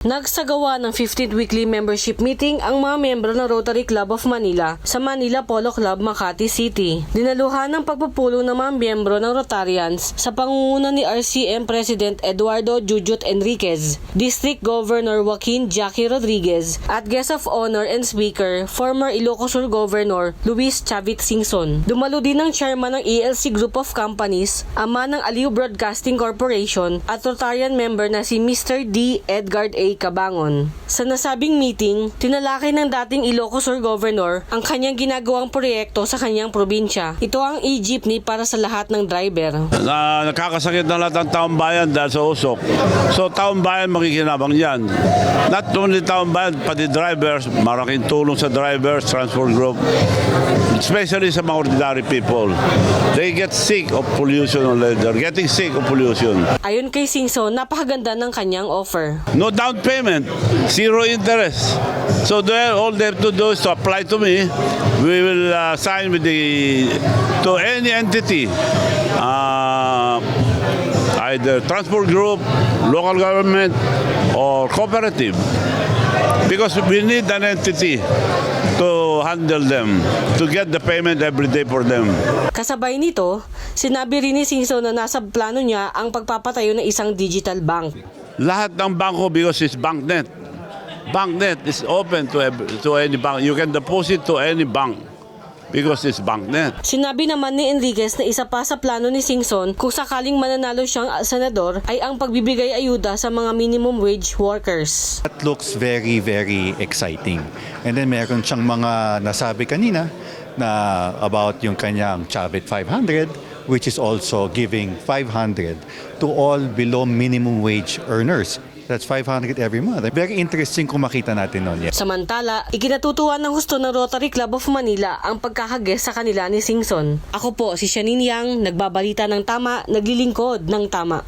Nagsagawa ng 15th weekly membership meeting ang mga membro ng Rotary Club of Manila sa Manila Polo Club, Makati City. Dinaluhan ng pagpupulong ng mga membro ng Rotarians sa pangunguna ni RCM President Eduardo Jujut Enriquez, District Governor Joaquin Jackie Rodriguez, at guest of honor and speaker, former Ilocos Sur Governor Luis Chavit Singson. Dumalo din ng chairman ng ELC Group of Companies, ama ng Aliw Broadcasting Corporation, at Rotarian member na si Mr. D. Edgard A. Cabangon. Sa nasabing meeting, tinalakay ng dating Ilocos Sur Governor ang kanyang ginagawang proyekto sa kanyang probinsya. Ito ang e-jeepney para sa lahat ng driver. Nakakasakit na lahat ng taong bayan dahil sa usok. So taong bayan makikinabang yan. Not only taong bayan, pati drivers, malaking tulong sa drivers, transport group, especially sa mga ordinary people. They get sick of pollution already. They're getting sick of pollution. Ayon kay Singson, napakaganda ng kanyang offer. No down payment, zero interest. So all they have to do is to apply to me. We will sign with to any entity, either transport group, local government, or cooperative. Because we need an entity to handle them, to get the payment every day for them. Kasabay nito, sinabi rin ni Singson na nasa plano niya ang pagpapatayo ng isang digital bank. Lahat ng bangko, because it's BancNet. BancNet is open to any bank. You can deposit to any bank because it's BancNet. Sinabi naman ni Enriquez na isa pa sa plano ni Singson kung sakaling mananalo siyang senador ay ang pagbibigay ayuda sa mga minimum wage workers. That looks very, very exciting. And then meron siyang mga nasabi kanina na about yung kanyang Chavit 500, which is also giving 500 to all below minimum wage earners. That's 500 every month. Very interesting kung makita natin nun. Yeah. Samantala, ikinatutuwa ng husto ng Rotary Club of Manila ang pagkakaguest sa kanila ni Singson. Ako po si Shanine Yang, nagbabalita ng tama, naglilingkod ng tama.